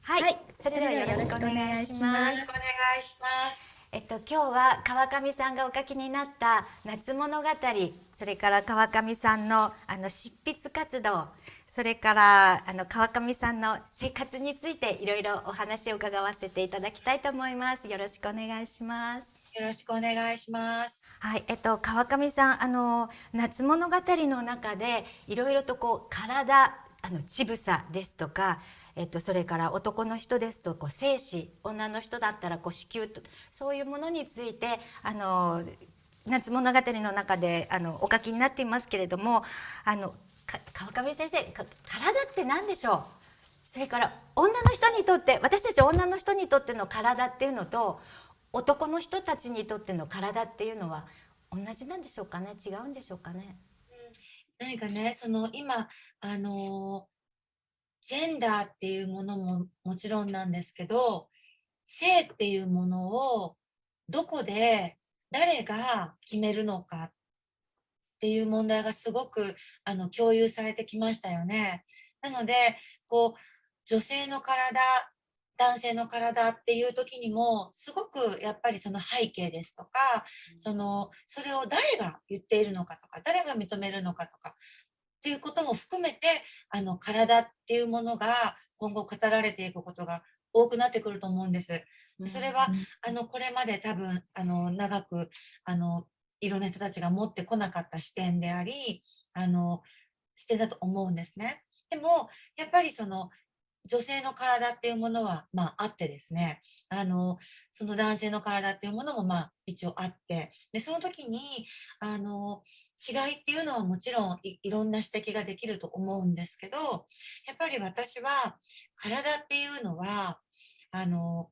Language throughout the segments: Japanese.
はい、はい、それではよろしくお願いします。よろしくお願いします。今日は川上さんがお書きになった夏物語、それから川上さんの執筆活動、それから川上さんの生活についていろいろお話を伺わせていただきたいと思います。よろしくお願いします。よろしくお願いします。はい、川上さん、夏物語の中でいろいろとこう体、乳房ですとか、それから男の人ですとこう精子、女の人だったらこう子宮と、そういうものについて夏物語の中でお書きになっていますけれども、川上先生、体って何でしょう。それから女の人にとって、私たち女の人にとっての体っていうのと男の人たちにとっての体っていうのは同じなんでしょうかね、違うんでしょうかね。何かね、今、あのジェンダーっていうものももちろんなんですけど、性っていうものをどこで誰が決めるのかっていう問題がすごく共有されてきましたよね。なので、こう、女性の体、男性の体っていう時にも、すごくやっぱりその背景ですとか、それを誰が言っているのかとか、誰が認めるのかとか、っていうことも含めて、体っていうものが今後語られていくことが多くなってくると思うんです。それは、これまで多分、長く、あの、いろんな人たちが持ってこなかった視点であり、あの、視点だと思うんですね。でも、やっぱり女性の体っていうものは、あってですね、その男性の体っていうものも、一応あって、で、その時に、あの、違いっていうのはもちろんいろんな指摘ができると思うんですけど、やっぱり私は、体っていうのは、あの、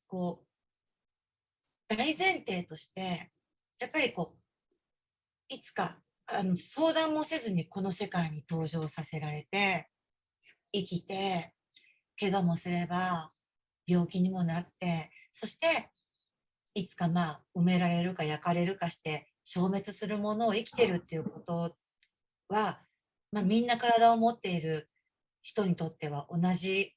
こ大前提として、やっぱりいつか、相談もせずにこの世界に登場させられて、生きて、怪我もすれば、病気にもなって、そして、いつか埋められるか焼かれるかして消滅するものを生きてるっていうことは、みんな体を持っている人にとっては同じ、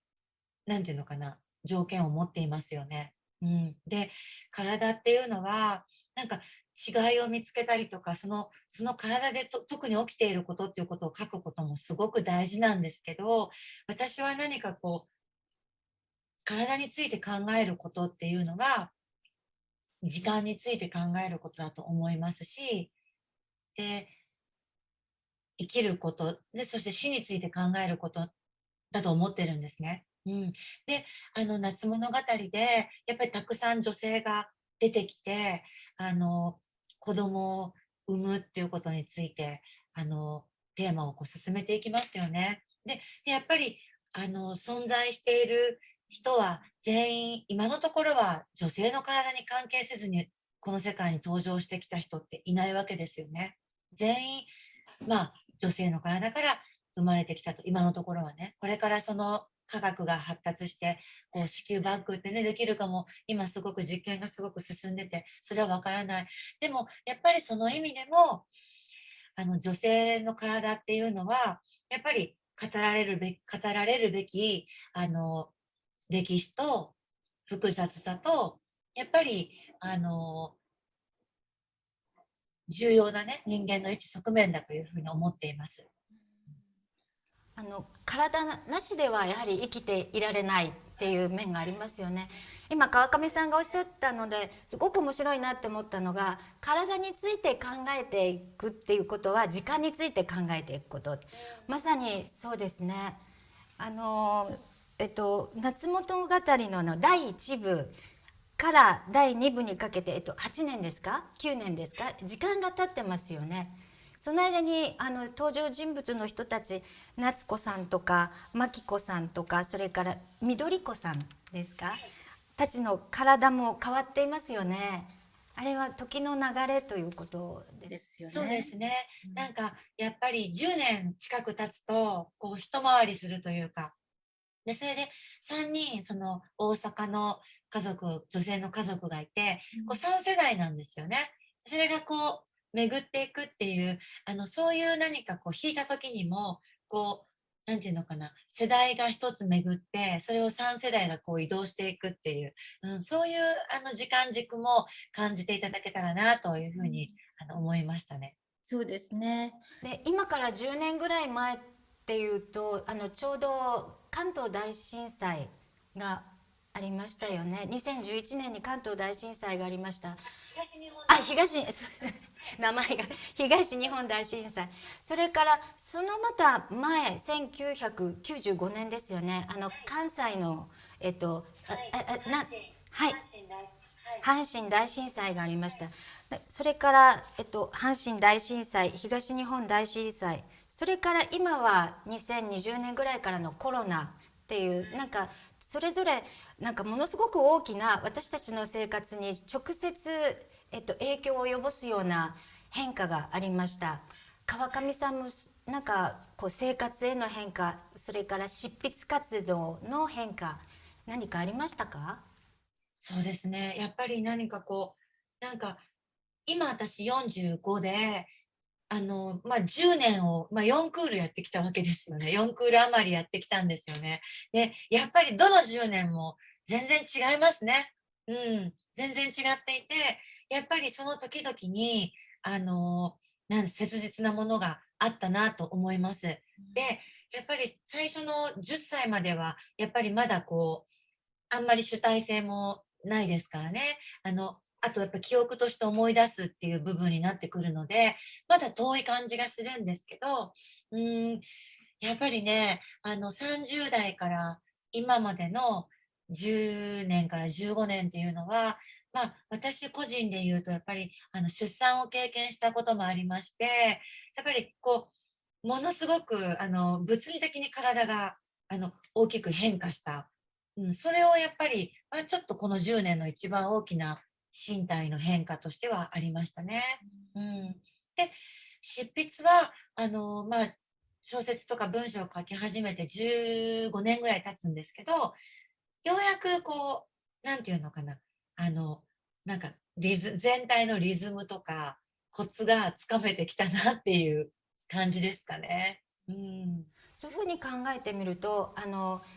なんていうのかな、条件を持っていますよね。うん。で、体っていうのは、なんか違いを見つけたりとか、その体で特に起きていることっていうことを書くこともすごく大事なんですけど、私は何か体について考えることっていうのが、時間について考えることだと思いますし、で、生きることで、そして死について考えることだと思ってるんですね。うん。で、夏物語で、やっぱりたくさん女性が出てきて、子供を産むっていうことについて、テーマを進めていきますよね。でやっぱり、存在している人は全員、今のところは女性の体に関係せずに、この世界に登場してきた人っていないわけですよね。全員、女性の体から生まれてきたと、今のところはね。これからその科学が発達して、子宮バッグってね、できるかも、今すごく実験がすごく進んでて、それはわからない。でも、やっぱりその意味でも、女性の体っていうのは、やっぱり語られるべき、歴史と複雑さと、やっぱり、重要なね、人間の一側面だというふうに思っています。体なしではやはり生きていられないっていう面がありますよね。今川上さんがおっしゃったのですごく面白いなって思ったのが、体について考えていくっていうことは時間について考えていくこと、まさにそうですね。夏物語の第1部から第2部にかけて、8年ですか9年ですか、時間が経ってますよね。その間に登場人物の人たち、夏子さんとか真紀子さんとか、それから緑子さんですか、たちの体も変わっていますよね。あれは時の流れということですよね。そうですね。なんか、やっぱり10年近く経つと、一回りするというか、で、それで3人、その大阪の家族、女性の家族がいて、3世代なんですよね。それが巡っていくっていう、そういう何か引いた時にも、こなんていうのかな、世代が一つ巡って、それを3世代がこう移動していくっていう、そういう時間軸も感じていただけたらなというふうに思いましたね。そうですね。で、今から10年ぐらい前っていうと、ちょうど関東大震災がありましたよね。2011年に関東大震災がありました。東日本あ、名前が東日本大震災。それからそのまた前、1995年ですよね。関西のはい、はい、阪神大、はい、阪神大震災がありました。それから、阪神大震災、東日本大震災、それから今は2020年ぐらいからのコロナっていう、なんかそれぞれなんかものすごく大きな私たちの生活に直接、影響を及ぼすような変化がありました。川上さんもなんかこう生活への変化、それから執筆活動の変化、何かありましたか？そうですね。やっぱり何かこう、なんか今私45で、10年を、4クールやってきたわけですよね。4クール余りやってきたんですよね。で、やっぱりどの10年も全然違いますね。全然違っていて、やっぱりその時々に、あの、切実なものがあったなと思います。で、やっぱり最初の10歳までは、やっぱりまだこう、あんまり主体性もないですからね。あとやっぱ記憶として思い出すっていう部分になってくるので、まだ遠い感じがするんですけど、うーん、やっぱりね、30代から今までの10年から15年っていうのは、私個人で言うと、やっぱり、出産を経験したこともありまして、やっぱりこう、ものすごく、物理的に体が、大きく変化した。それをやっぱり、ちょっとこの10年の一番大きな身体の変化としてはありましたね。うん。で、執筆は、小説とか文章を書き始めて15年ぐらい経つんですけど、ようやくこう、なんていうのかな、あの、なんか全体のリズムとかコツがつかめてきたなっていう感じですかね。うん。そういうふうに考えてみると、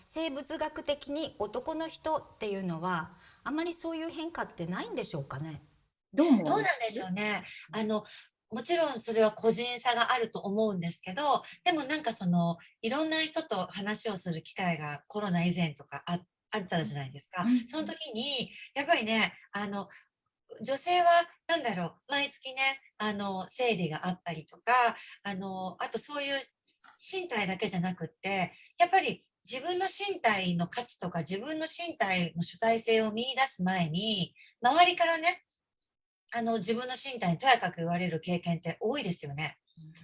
生物学的に男の人っていうのはあまりそういう変化ってないんでしょうかね。どう思われまどうなんでしょす？うね。もちろんそれは個人差があると思うんですけど、でもなんかその、いろんな人と話をする機会がコロナ以前とかあったじゃないですか。うん、その時に、やっぱりね、女性は、なんだろう、毎月ね、生理があったりとか、あとそういう身体だけじゃなくって、やっぱり自分の身体の価値とか、自分の身体の主体性を見出す前に、周りからね、自分の身体にとやかく言われる経験って多いですよね。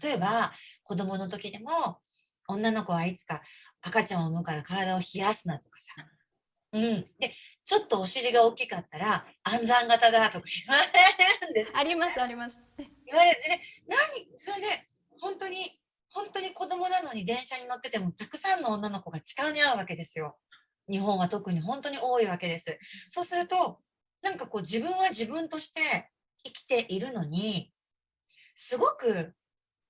例えば、子供の時でも、女の子はいつか赤ちゃんを産むから体を冷やすなとかさ。で、ちょっとお尻が大きかったら、安産型だとか言われるんですよ。ありますあります。言われてね、それで、本当に、本当に子供なのに電車に乗ってても、たくさんの女の子が痴漢に遭うわけですよ。日本は特に本当に多いわけです。そうすると、なんかこう自分は自分として生きているのに、すごく、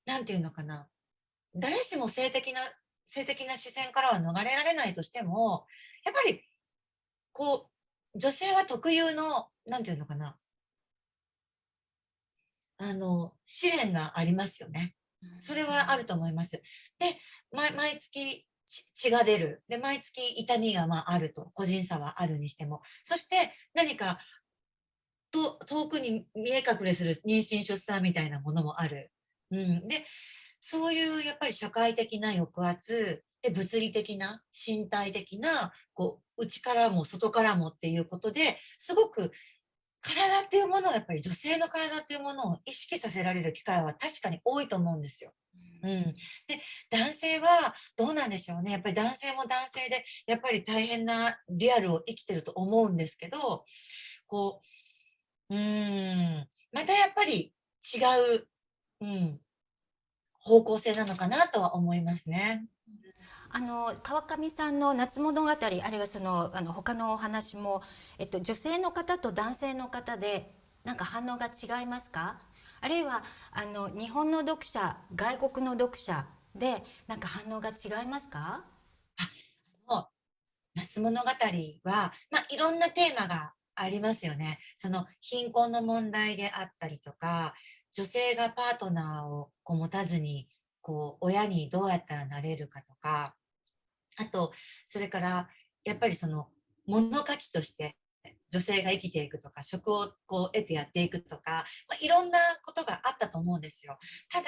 なんていうのかな、誰しも性的な視線からは逃れられないとしても、やっぱり、こ女性は特有の、なんていうのかな、試練がありますよね。それはあると思います。で、毎月血が出る。で、毎月痛みがあると。個人差はあるにしても。そして何か遠くに見え隠れする妊娠出産みたいなものもある。で、そういうやっぱり社会的な抑圧、で、物理的な、身体的な、こう、内からも外からもっていうことで、すごく体っていうものをやっぱり女性の体っていうものを意識させられる機会は確かに多いと思うんですよ。で、男性はどうなんでしょうね。やっぱり男性も男性で、やっぱり大変なリアルを生きてると思うんですけど、こまたやっぱり違う、うん、方向性なのかなとは思いますね。川上さんの夏物語、あるいは他のお話も、女性の方と男性の方でなんか反応が違いますか？あるいは日本の読者、外国の読者でなんか反応が違いますか？もう夏物語は、いろんなテーマがありますよね。その貧困の問題であったりとか、女性がパートナーをこう持たずに、親にどうやったらなれるかとか、あと、それから、やっぱりその、物書きとして女性が生きていくとか、職を得てやっていくとか、いろんなことがあったと思うんですよ。ただ、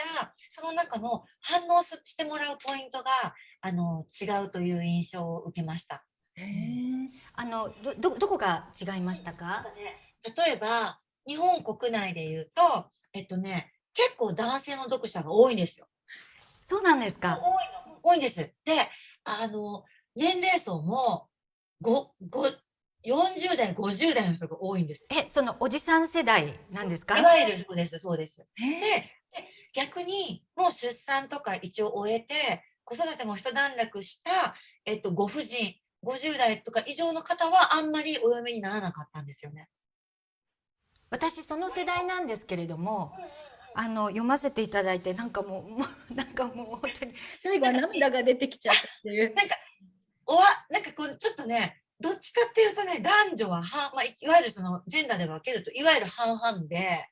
その中の反応してもらうポイントが、違うという印象を受けました。へうん、え。どこが違いましたか？なんかね、例えば、日本国内で言うと、結構男性の読者が多いんですよ。そうなんですか。多いんです。で、あの、年齢層も、40代、50代の人が多いんです。そのおじさん世代なんですか？いわゆるそうです、そうです。で、へえ。逆に、もう出産とか一応終えて、子育ても一段落した、ご婦人、50代とか以上の方はあんまりお読みにならなかったんですよね。私その世代なんですけれども、読ませていただいて、なんかもう本当に最後は涙が出てきちゃったっていう。なんか、なんかちょっとね、どっちかっていうとね、男女はいわゆるその、ジェンダーで分けると、いわゆる半々で、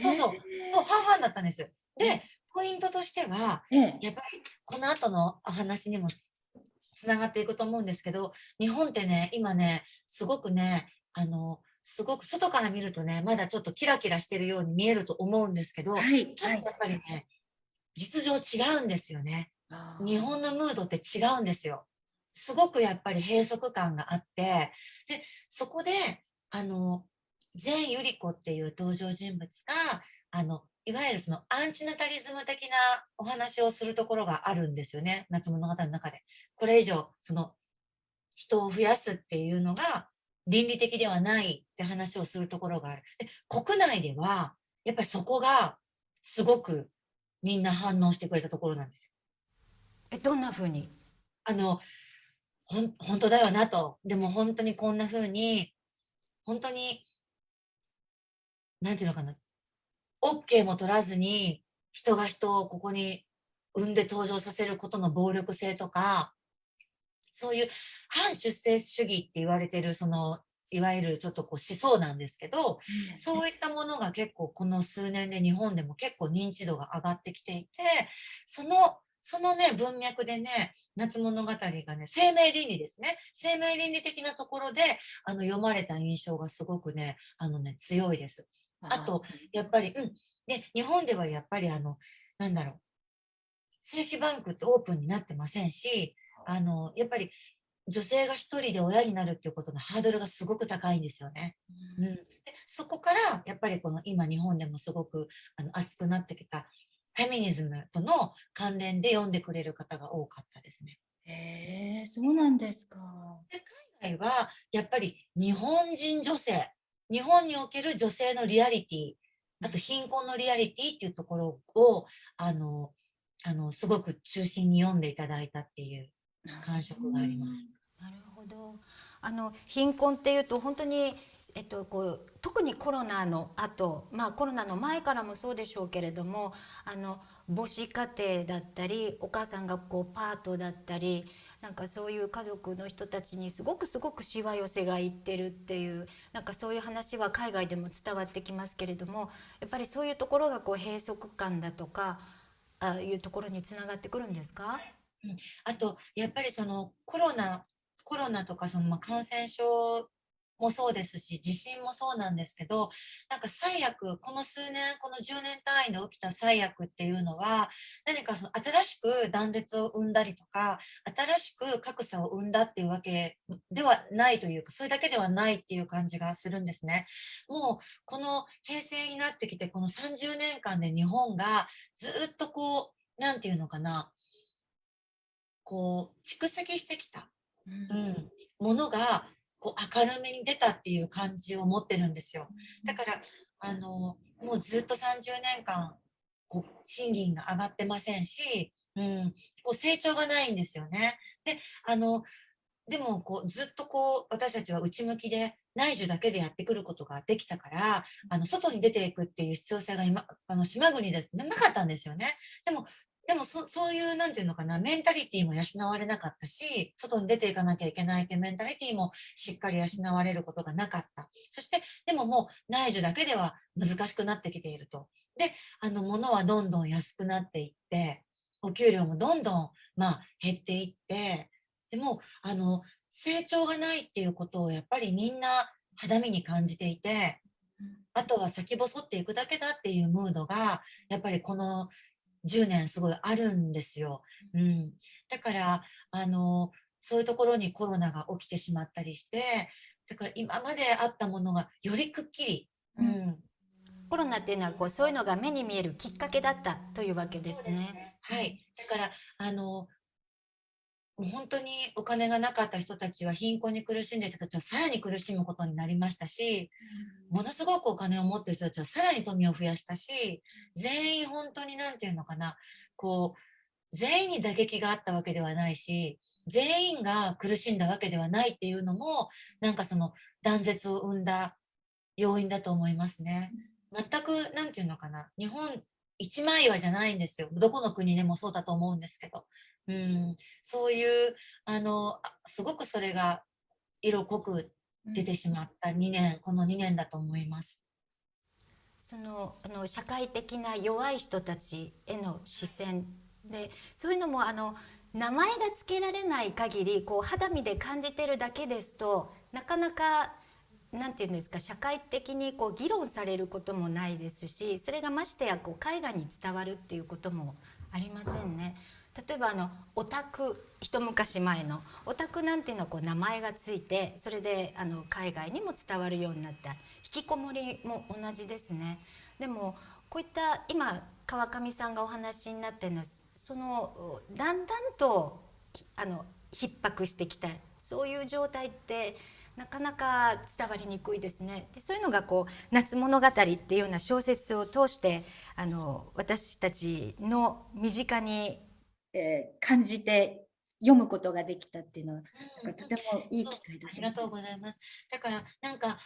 そうそう、そう、半々だったんです。で、ポイントとしては、ええ。やっぱり、この後のお話にもつながっていくと思うんですけど、日本ってね、今ね、すごくね、すごく外から見るとね、まだちょっとキラキラしてるように見えると思うんですけど、はい、はい。ちょっとやっぱりね、実情違うんですよね。日あ本のムードって違うんですよ。すごくやっぱり閉塞感があって、で、そこで、あの、前ゆり子っていう登場人物が、いわゆるそのアンチナタリズム的なお話をするところがあるんですよね。夏物語の中で。これ以上、その人を増やすっていうのが倫理的ではないって話をするところがある。で、国内では、やっぱりそこがすごくみんな反応してくれたところなんですよ。どんな風に？あの、本当だよなと。でも本当にこんな風に、本当に、なんていうのかな、OK も取らずに、人が人をここに産んで登場させることの暴力性とか、そういう反出生主義って言われてる、その、いわゆるちょっと思想なんですけど、そういったものが結構この数年で日本でも結構認知度が上がってきていて、そのね、文脈でね、夏物語がね、生命倫理ですね。生命倫理的なところで、読まれた印象がすごくね、強いです。ああと、やっぱり、で、日本ではやっぱりなんだろう、精子バンクってオープンになってませんし、やっぱり女性が一人で親になるっていうことのハードルがすごく高いんですよね。で、そこからやっぱりこの今日本でもすごく熱くなってきたフェミニズムとの関連で読んでくれる方が多かったですね。へえ、そうなんですか。で、海外はやっぱり日本人女性、日本における女性のリアリティ、あと貧困のリアリティっていうところを、あの、すごく中心に読んでいただいたっていう感触があります。なるほど。貧困っていうと本当に、特にコロナの後、コロナの前からもそうでしょうけれども、母子家庭だったりお母さんがパートだったり、なんかそういう家族の人たちにすごくしわ寄せがいってるっていう、なんかそういう話は海外でも伝わってきますけれども、やっぱりそういうところが閉塞感だとかああいうところにつながってくるんですか？うん、あと、やっぱりそのコロナとかその感染症もそうですし、地震もそうなんですけど、なんか最悪、この数年、この10年単位で起きた最悪っていうのは、何かその新しく断絶を生んだりとか、新しく格差を生んだっていうわけではないというか、それだけではないっていう感じがするんですね。もう、この平成になってきて、この30年間で日本がずっとなんていうのかな、蓄積してきた、ものが、明るめに出たっていう感じを持ってるんですよ。だから、もうずっと30年間、賃金が上がってませんし、成長がないんですよね。で、でも、ずっと私たちは内向きで、内需だけでやってくることができたから、外に出ていくっていう必要性が今、島国でなかったんですよね。でも、でもそういう、なんていうのかな、メンタリティも養われなかったし、外に出ていかなきゃいけないというメンタリティもしっかり養われることがなかった。そして、でももう内需だけでは難しくなってきていると。で、物はどんどん安くなっていって、お給料もどんどん、減っていって、でも、成長がないっていうことをやっぱりみんな肌身に感じていて、あとは先細っていくだけだっていうムードが、やっぱりこの10年すごいあるんですよ。うん。だから、そういうところにコロナが起きてしまったりして、だから今まであったものがよりくっきり、うん。コロナっていうのはこうそういうのが目に見えるきっかけだったというわけでそうすね。ですね。はい。だから、もう本当にお金がなかった人たちは、貧困に苦しんでいた人たちはさらに苦しむことになりましたし、ものすごくお金を持っている人たちはさらに富を増やしたし、全員本当になんていうのかな、こう、全員に打撃があったわけではないし、全員が苦しんだわけではないっていうのも、なんかその断絶を生んだ要因だと思いますね。全く、なんていうのかな、日本一枚岩じゃないんですよ。どこの国でもそうだと思うんですけど。うん、そういう、すごくそれが色濃く出てしまった2年、この2年だと思います。その社会的な弱い人たちへの視線で、そういうのも名前が付けられない限りこう肌身で感じてるだけですと、なかなかなんていうんですか、社会的にこう議論されることもないですし、それがましてやこう海外に伝わるっていうこともありませんね。例えばオタク、一昔前のオタクなんていうのはこう名前がついて、それで海外にも伝わるようになった。引きこもりも同じですね。でもこういった今川上さんがお話になってるのは、そのだんだんと逼迫してきたそういう状態ってなかなか伝わりにくいですね。でそういうのがこう夏物語っていうような小説を通して私たちの身近に、感じて読むことができたっていうのは、なんかとてもいいそう、機会だありがとうと思います。ございます。だから、なんか、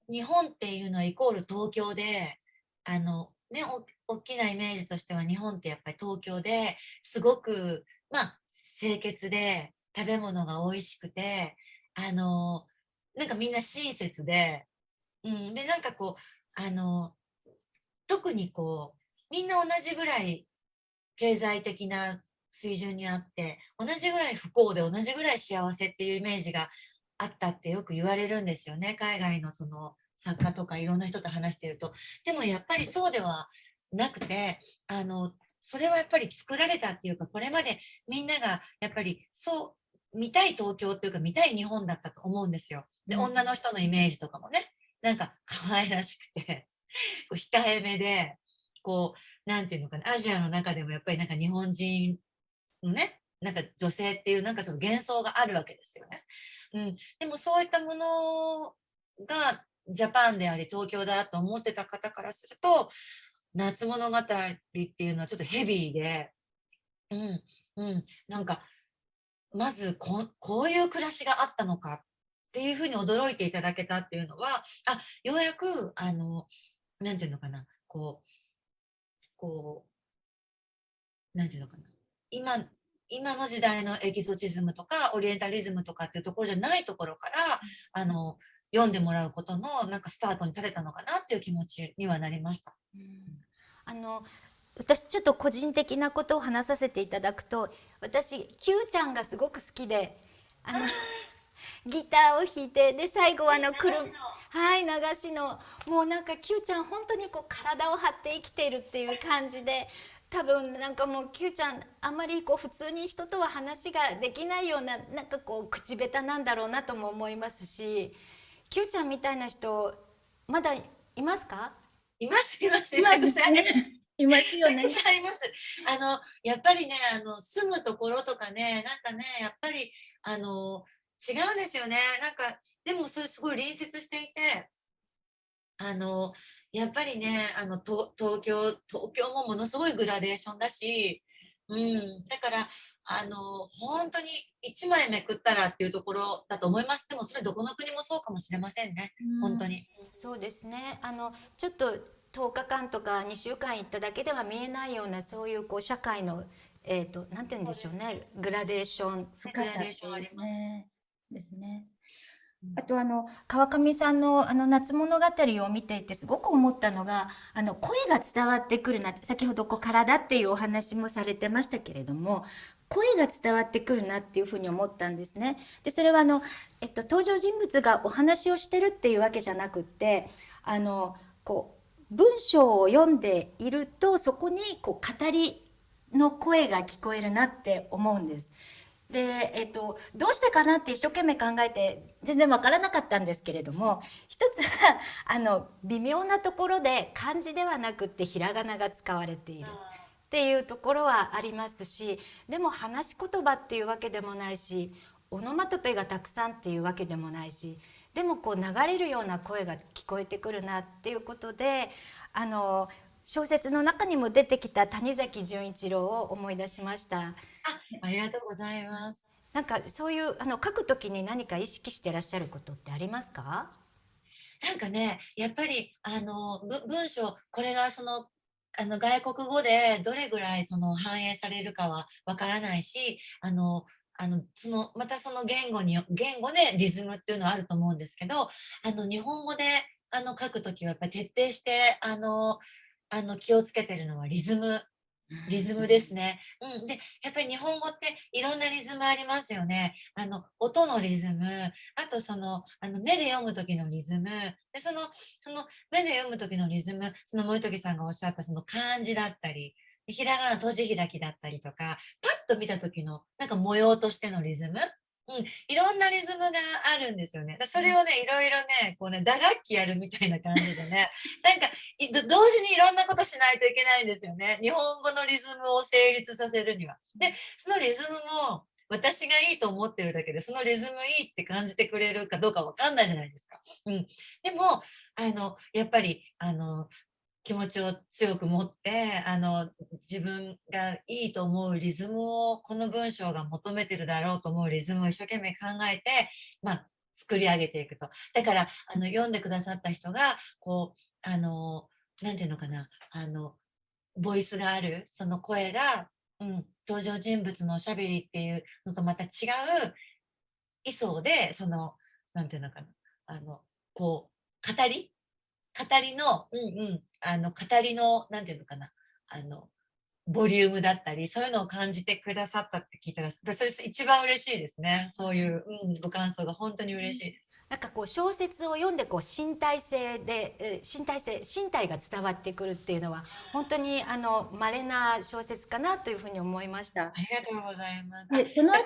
日本っていうのはイコール東京で、大きなイメージとしては日本ってやっぱり東京ですごく、清潔で食べ物が美味しくて、なんかみんな親切で、で、なんかこう、特にこう、みんな同じぐらい経済的な水準にあって、同じぐらい不幸で同じぐらい幸せっていうイメージがあったってよく言われるんですよね。海外のその作家とかいろんな人と話していると。でもやっぱりそうではなくて、それはやっぱり作られたっていうか、これまでみんながやっぱり見たい東京っていうか見たい日本だったと思うんですよ。で、女の人のイメージとかもね、なんか可愛らしくて、こう控えめで、こう、なんていうのかな、アジアの中でもやっぱりなんか日本人のね、なんか女性っていうなんかちょっと幻想があるわけですよね。でもそういったものがジャパンであり東京だと思ってた方からすると、夏物語っていうのはちょっとヘビーで、うん、なんか、まずこういう暮らしがあったのかっていうふうに驚いていただけたっていうのは、ようやく、なんていうのかな、こなんていうのかな。今の時代のエキゾチズムとかオリエンタリズムとかっていうところじゃないところから、あの、読んでもらうことのなんかスタートに立てたのかなっていう気持ちにはなりました。あの私ちょっと個人的なことを話させていただくと、私 Q ちゃんがすごく好きで、ギターを弾いて、で最後ははい、流しの、もうなんか Q ちゃん本当にこう体を張って生きているっていう感じで、多分なんかもう Q ちゃんあんまりこう普通に人とは話ができないような、なんかこう口下手なんだろうなとも思いますし、Q ちゃんみたいな人まだいますか？います、います、いますね。いますよね。たくさんあります。やっぱりね、住むところとかね、なんかね、やっぱり、違うんですよね。なんか、でもそれすごい隣接していて、あの、やっぱりね、東京もものすごいグラデーションだし、だから、本当に一枚めくったらっていうところだと思います。でもそれどこの国もそうかもしれませんね。本当に。そうですね。ちょっと10日間とか2週間行っただけでは見えないような、そういうこう社会の、なんて言うんでしょうね、グラデーション、深さっていうね、ですね。あと川上さんの夏物語を見ていてすごく思ったのが、声が伝わってくるなって、先ほどこう体っていうお話もされてましたけれども、声が伝わってくるなっていうふうに思ったんですね。でそれは登場人物がお話をしてるっていうわけじゃなくって、こう文章を読んでいるとそこにこう語りの声が聞こえるなって思うんです。で、どうしてかなって一生懸命考えて全然わからなかったんですけれども、一つは微妙なところで漢字ではなくってひらがなが使われているっていうところはありますし、でも話し言葉っていうわけでもないし、オノマトペがたくさんっていうわけでもないし、でもこう流れるような声が聞こえてくるなっていうことで、小説の中にも出てきた谷崎潤一郎を思い出しました。ありがとうございます。なんかそういう書くときに何か意識してらっしゃることってありますか？なんかね、やっぱり、文章、これが外国語でどれぐらい反映されるかはわからないし、またその言語でリズムっていうのはあると思うんですけど、日本語で、書くときはやっぱり徹底して、気をつけてるのはリズムですね。うん。で、やっぱり日本語っていろんなリズムありますよね。音のリズム、あと目で読む時のリズム、で、目で読む時のリズム、森時さんがおっしゃったその漢字だったり、ひらがな閉じ開きだったりとか、パッと見た時のなんか模様としてのリズム、うん、いろんなリズムがあるんですよね。それをね、いろいろね、こうね、打楽器やるみたいな感じでね、なんか同時にいろんなことしないといけないんですよね。日本語のリズムを成立させるには。で、そのリズムも私がいいと思ってるだけで、そのリズムいいって感じてくれるかどうかわかんないじゃないですか。うん。でも、やっぱり、気持ちを強く持って、自分がいいと思うリズムを、この文章が求めてるだろうと思うリズムを一生懸命考えて、まあ、作り上げていくと。だから、読んでくださった人が、こう、なんていうのかな、ボイスがある、その声が、うん、登場人物のおしゃべりっていうのとまた違う位相で、なんていうのかな、こう、語りの、語りの、なんていうのかな、あの、ボリュームだったり、そういうのを感じてくださったって聞いたら、それ一番嬉しいですね。そういう、ご感想が本当に嬉しいです。なんかこう小説を読んでこう身体性で、身体が伝わってくるっていうのは本当に稀な小説かなというふうに思いました。ありがとうございます。でその後、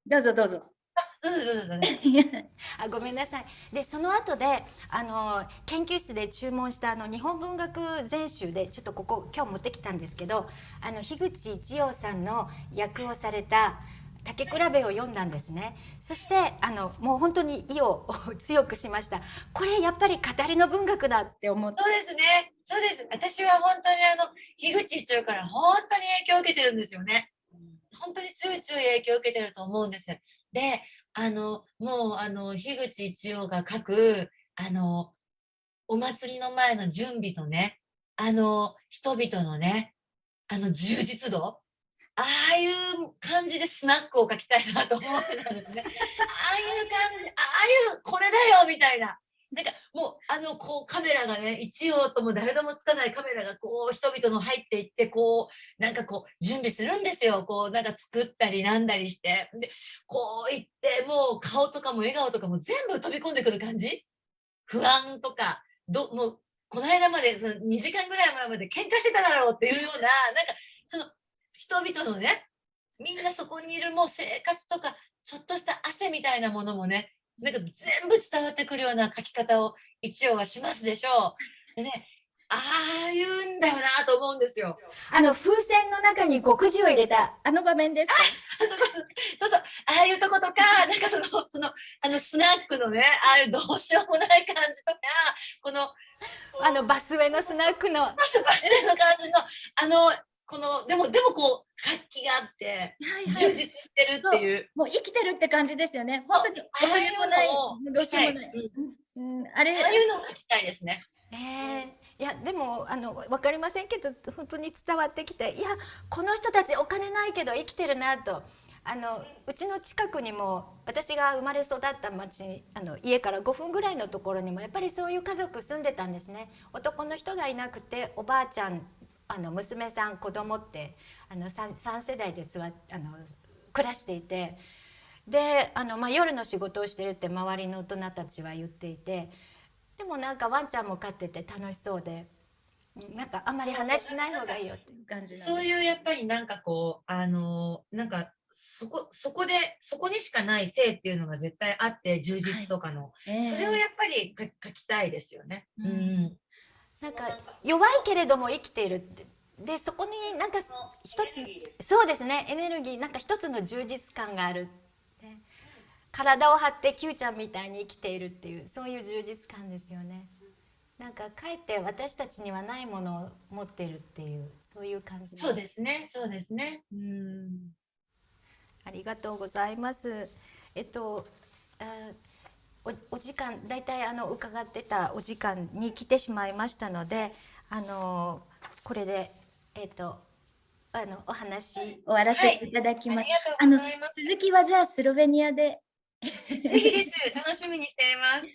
どうぞどうぞ。あ、ごめんなさい。でその後で研究室で注文した日本文学全集でちょっとここ今日持ってきたんですけど、樋口一葉さんの役をされた竹比べを読んだんですね。そしてもう本当に意を強くしました。これやっぱり語りの文学だって思って。そうですね。そうです。私は本当に樋口一葉から本当に影響を受けてるんですよね。本当に強い強い影響を受けてると思うんです。で、もう樋口一葉が書く、お祭りの前の準備とね、人々のね、充実度、ああいう感じでスナックを書きたいなと思ってたんですね。ああいう感じ、ああいう、これだよみたいな。なんかもう、こうカメラがね、一応とも誰でもつかないカメラがこう人々の入っていって、こう、なんかこう準備するんですよ。こうなんか作ったりなんだりして。で、こう言って、もう顔とかも笑顔とかも全部飛び込んでくる感じ、不安とか、もう、この間まで、その2時間ぐらい前まで喧嘩してただろうっていうような、なんか、その、人々のね、みんなそこにいるもう生活とか、ちょっとした汗みたいなものもね、なんか全部伝わってくるような書き方を一応はしますでしょう。でね、ああいうんだよなと思うんですよ。風船の中に極字を入れた場面ですか？そうそう、ああいうとことか、なんかスナックのね、ああいうどうしようもない感じとか、この、バスへのスナックのバスへの感じの、でもこう、活気があって、充実してるっていう。もう生きてるって感じですよね。本当に、ああいうのを、どうしようもない。ああいうのを書きたいですね。いやでも分かりませんけど本当に伝わってきて、いやこの人たちお金ないけど生きてるなと。うちの近くにも私が生まれ育った町家から5分ぐらいのところにもやっぱりそういう家族住んでたんですね。男の人がいなくておばあちゃん娘さん子供って3世代で暮らしていて、で夜の仕事をしてるって周りの大人たちは言っていて、でもなんかワンちゃんも飼ってて楽しそうで、なんかあんまり話しない方がいいよっていう感じなんそうです。いうやっぱりなんかこう、なんかそこにしかない性っていうのが絶対あって、充はい。実とかの。それをええ。やっぱり書きたいですよね。ううんん。なんか弱いけれども生きているって、でそこになんか一つ、エネルギーです。そうですね、エネルギー、なんか一つの充実感がある、ね、体を張って Q ちゃんみたいに生きているっていう、そういう充実感ですよね。なんかかえって私たちにはないものを持ってるっていう、そういう感じ。そうですね、そうですね。うん。ありがとうございます。あお時間だいたい伺ってたお時間に来てしまいましたので、これでお話終わらせていただきます。ありがとうございます。続きはじゃあスロベニアで。ぜひです。楽しみにしています。